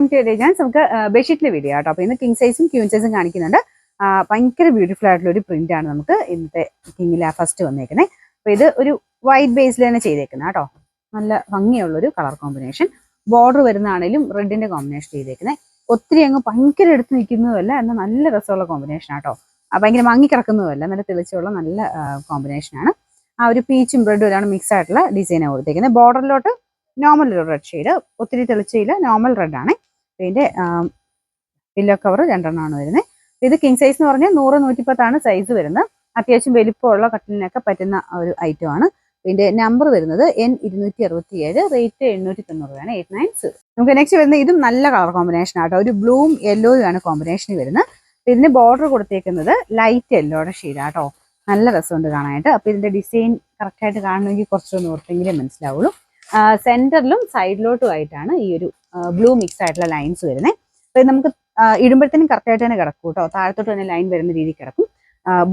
ഞാൻ നമുക്ക് ബെഡ്ഷീറ്റിന്റെ വീഡിയോ കേട്ടോ. അപ്പോൾ ഇന്ന് കിങ് സൈസും ക്യൂൻ സൈസും കാണിക്കുന്നുണ്ട്. ഭയങ്കര ബ്യൂട്ടിഫുൾ ആയിട്ടുള്ള ഒരു പ്രിന്റ് ആണ് നമുക്ക് ഇന്നത്തെ കിങ്ങിൽ ഫസ്റ്റ് വന്നേക്കുന്നത്. അപ്പോൾ ഇത് ഒരു വൈറ്റ് ബേസിൽ തന്നെ ചെയ്തേക്കുന്നത് കേട്ടോ. നല്ല ഭംഗിയുള്ളൊരു കളർ കോമ്പിനേഷൻ. ബോർഡർ വരുന്നതാണേലും റെഡിന്റെ കോമ്പിനേഷൻ ചെയ്തേക്കുന്നത്. ഒത്തിരി അങ്ങ് ഭയങ്കര എടുത്ത് നിൽക്കുന്നതുമല്ല, എന്നാൽ നല്ല രസമുള്ള കോമ്പിനേഷൻ ആട്ടോ. ഭയങ്കര മങ്ങി കിടക്കുന്നതുമല്ല, നല്ല തെളിച്ചുള്ള നല്ല കോമ്പിനേഷനാണ്. ആ ഒരു പീച്ചും റെഡും എല്ലാം മിക്സ് ആയിട്ടുള്ള ഡിസൈനാണ് കൊടുത്തേക്കുന്നത്. ബോർഡറിലോട്ട് നോർമൽ ഒരു റെഡ് ഷെയ്ഡ്, ഒത്തിരി തെളിച്ചില്ല, നോർമൽ റെഡ് ആണ്. ഇതിന്റെ പില്ലോ കവർ രണ്ടെണ്ണമാണ് വരുന്നത്. ഇത് കിങ് സൈസ് എന്ന് പറഞ്ഞാൽ 100-110 സൈസ് വരുന്നത്. അത്യാവശ്യം വലിപ്പമുള്ള കട്ടിലിനൊക്കെ പറ്റുന്ന ഒരു ഐറ്റം ആണ്. ഇതിന്റെ നമ്പർ വരുന്നത് N267, റേറ്റ് 890 രൂപയാണ്. 890. നമുക്ക് നെക്സ്റ്റ് വരുന്നത് ഇതും നല്ല കളർ കോമ്പിനേഷൻ ആട്ടോ. ഒരു ബ്ലൂവും യെല്ലോയും ആണ് കോമ്പിനേഷൻ വരുന്നത്. ഇതിന്റെ ബോർഡർ കൊടുത്തേക്കുന്നത് ലൈറ്റ് യെല്ലോയുടെ ഷെയ്ഡാട്ടോ. നല്ല രസമുണ്ട് കാണാനായിട്ട്. അപ്പൊ ഇതിന്റെ ഡിസൈൻ കറക്റ്റ് ആയിട്ട് കാണണമെങ്കിൽ കുറച്ചൊന്ന് ഓർത്തെങ്കിലേ മനസ്സിലാവുള്ളൂ. സെന്ററിലും സൈഡിലോട്ടും ആയിട്ടാണ് ഈ ഒരു ബ്ലൂ മിക്സ് ആയിട്ടുള്ള ലൈൻസ് വരുന്നത്. അപ്പൊ നമുക്ക് ഇടുമ്പോഴത്തേനും കറക്റ്റ് ആയിട്ട് തന്നെ കിടക്കും കേട്ടോ. താഴത്തോട്ട് തന്നെ ലൈൻ വരുന്ന രീതിയിൽ കിടക്കും.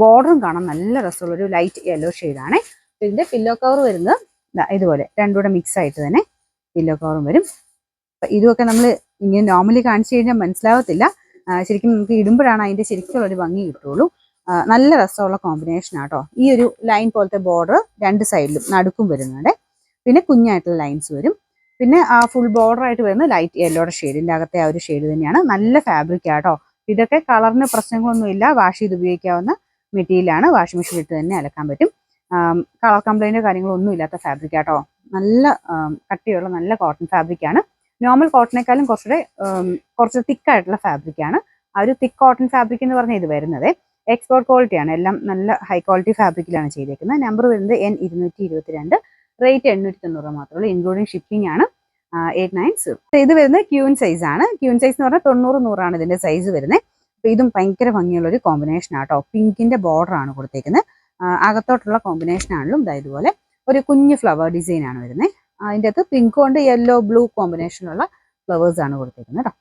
ബോർഡറും കാണാൻ നല്ല രസമുള്ള ഒരു ലൈറ്റ് യെല്ലോ ഷെയ്ഡാണ്. ഇതിന്റെ പില്ലോ കവർ വരുന്നത് ഇതുപോലെ രണ്ടുകൂടെ മിക്സ് ആയിട്ട് തന്നെ പില്ലോ കവറും വരും. അപ്പൊ ഇതുമൊക്കെ നമ്മൾ ഇങ്ങനെ നോർമലി കാണിച്ചു കഴിഞ്ഞാൽ മനസ്സിലാവത്തില്ല. ശരിക്കും നമുക്ക് ഇടുമ്പോഴാണ് അതിന്റെ ശരിക്കുള്ള ഒരു ഭംഗി കിട്ടുള്ളൂ. നല്ല രസമുള്ള കോമ്പിനേഷൻ ആട്ടോ. ഈ ഒരു ലൈൻ പോലത്തെ ബോർഡർ രണ്ട് സൈഡിലും നടുക്കും വരുന്നുണ്ട്. പിന്നെ കുഞ്ഞായിട്ടുള്ള ലൈൻസ് വരും. പിന്നെ ആ ഫുൾ ബോർഡർ ആയിട്ട് വരുന്ന ലൈറ്റ് യെല്ലോയുടെ ഷെയ്ഡിന്റെ അകത്തെ ആ ഒരു ഷെയ്ഡ് തന്നെയാണ്. നല്ല ഫാബ്രിക് ആട്ടോ. ഇതൊക്കെ കളറിന് പ്രശ്നങ്ങളൊന്നുമില്ല, വാഷ് ചെയ്ത് ഉപയോഗിക്കാവുന്ന മെറ്റീരിയലാണ്. വാഷിംഗ് മെഷീൻ ഇട്ട് തന്നെ അലക്കാൻ പറ്റും. കളർ കംപ്ലൈൻറ്റോ കാര്യങ്ങളൊന്നും ഇല്ലാത്ത ഫാബ്രിക് ആട്ടോ. നല്ല കട്ടിയുള്ള നല്ല കോട്ടൺ ഫാബ്രിക് ആണ്. നോർമൽ കോട്ടണേക്കാളും കുറച്ച് തിക്കായിട്ടുള്ള ഫാബ്രിക് ആണ്. ആ ഒരു തിക്ക് കോട്ടൺ ഫാബ്രിക് എന്ന് പറഞ്ഞാൽ ഇത് വരുന്നത് എക്സ്പോർട്ട് ക്വാളിറ്റി ആണ്. എല്ലാം നല്ല ഹൈ ക്വാളിറ്റി ഫാബ്രിക്കിലാണ് ചെയ്തേക്കുന്നത്. നമ്പർ വരുന്നത് N222, റേറ്റ് 890 മാത്രമേ ഉള്ളൂ. ഇൻക്ലൂഡിങ് ഷിപ്പിംഗ് ആണ്. 890. ഇത് വരുന്നത് ക്യൂൻ സൈസ് ആണ്. ക്യൂൻ സൈസ് എന്ന് പറഞ്ഞാൽ 90-100 ആണ് ഇതിന്റെ സൈസ് വരുന്നത്. അപ്പൊ ഇതും ഭയങ്കര ഭംഗിയുള്ള ഒരു കോമ്പിനേഷൻ ആട്ടോ. പിങ്കിന്റെ ബോർഡർ ആണ് കൊടുത്തേക്കുന്നത്. അകത്തോട്ടുള്ള കോമ്പിനേഷൻ ആണെങ്കിലും ഇതുപോലെ ഒരു കുഞ്ഞു ഫ്ലവർ ഡിസൈൻ ആണ് വരുന്നത്. അതിൻ്റെ അകത്ത് പിങ്ക് കൊണ്ട് യെല്ലോ ബ്ലൂ കോമ്പിനേഷനുള്ള ഫ്ലവേഴ്സ് ആണ് കൊടുത്തേക്കുന്നത് കേട്ടോ.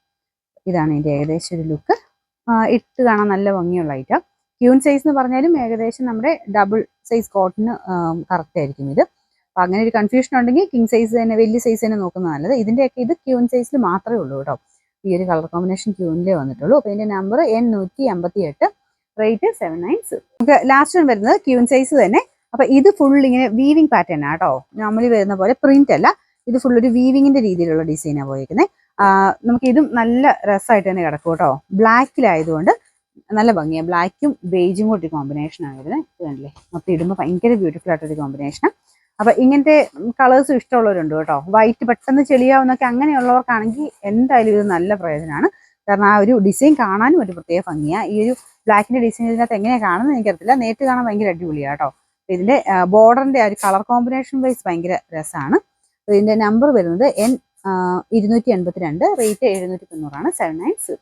ഇതാണ് ഇതിന്റെ ഏകദേശം ഒരു ലുക്ക്. ഇട്ട് കാണാൻ നല്ല ഭംഗിയുള്ള ഐറ്റം. ക്യൂൻ സൈസ് എന്ന് പറഞ്ഞാലും ഏകദേശം നമ്മുടെ ഡബിൾ സൈസ് കോട്ടന് കറക്റ്റ് ആയിരിക്കും ഇത്. അപ്പൊ അങ്ങനെ ഒരു കൺഫ്യൂഷൻ ഉണ്ടെങ്കിൽ കിങ് സൈസ് തന്നെ, വലിയ സൈസ് തന്നെ നോക്കുന്നത് നല്ലത്. ഇതിന്റെയൊക്കെ ഇത് ക്യൂൻ സൈസിൽ മാത്രമേ ഉള്ളൂ കേട്ടോ. ഈ ഒരു കളർ കോമ്പിനേഷൻ ക്യൂനിലേ വന്നിട്ടുള്ളൂ. അപ്പൊ ഇതിന്റെ നമ്പർ N158, റേറ്റ് 790. നമുക്ക് ലാസ്റ്റ് വരുന്നത് ക്യൂൻ സൈസ് തന്നെ. അപ്പൊ ഇത് ഫുൾ ഇങ്ങനെ വീവിംഗ് പാറ്റേൺ ആട്ടോ. നോർമലി വരുന്ന പോലെ പ്രിന്റ് അല്ല, ഇത് ഫുൾ ഒരു വീവിങ്ങിന്റെ രീതിയിലുള്ള ഡിസൈനാണ് പോയിരിക്കുന്നത്. നമുക്ക് ഇതും നല്ല രസമായിട്ട് തന്നെ കിടക്കും കേട്ടോ. ബ്ലാക്കിലായതുകൊണ്ട് നല്ല ഭംഗിയാണ്. ബ്ലാക്കും ബേജും കൂടി കോമ്പിനേഷൻ ആണ് വരുന്നത്. ഇത് കണ്ടില്ലേ, മൊത്തം ഇടുമ്പോൾ ഭയങ്കര ബ്യൂട്ടിഫുൾ ആയിട്ടൊരു കോമ്പിനേഷൻ. അപ്പൊ ഇങ്ങനത്തെ കളേഴ്സും ഇഷ്ടമുള്ളവരുണ്ട് കേട്ടോ. വൈറ്റ് പെട്ടെന്ന് ചെളിയാവുന്നൊക്കെ അങ്ങനെയുള്ളവർക്കാണെങ്കിൽ എന്തായാലും ഇത് നല്ല പ്രയോജനമാണ്. കാരണം ആ ഒരു ഡിസൈൻ കാണാനും ഒരു പ്രത്യേക ഭംഗിയാണ്. ഈ ഒരു ബ്ലാക്കിന്റെ ഡിസൈൻ ഇതിനകത്ത് എങ്ങനെയാണ് കാണുന്നത് എനിക്കറിയത്തില്ല. നേരിട്ട് കാണാൻ ഭയങ്കര അടിപൊളിയാണ് കേട്ടോ. ഇതിന്റെ ബോർഡറിന്റെ ആ ഒരു കളർ കോമ്പിനേഷൻ വൈസ് ഭയങ്കര രസമാണ്. ഇതിന്റെ നമ്പർ വരുന്നത് N282, റേറ്റ് 790 ആണ്. 790.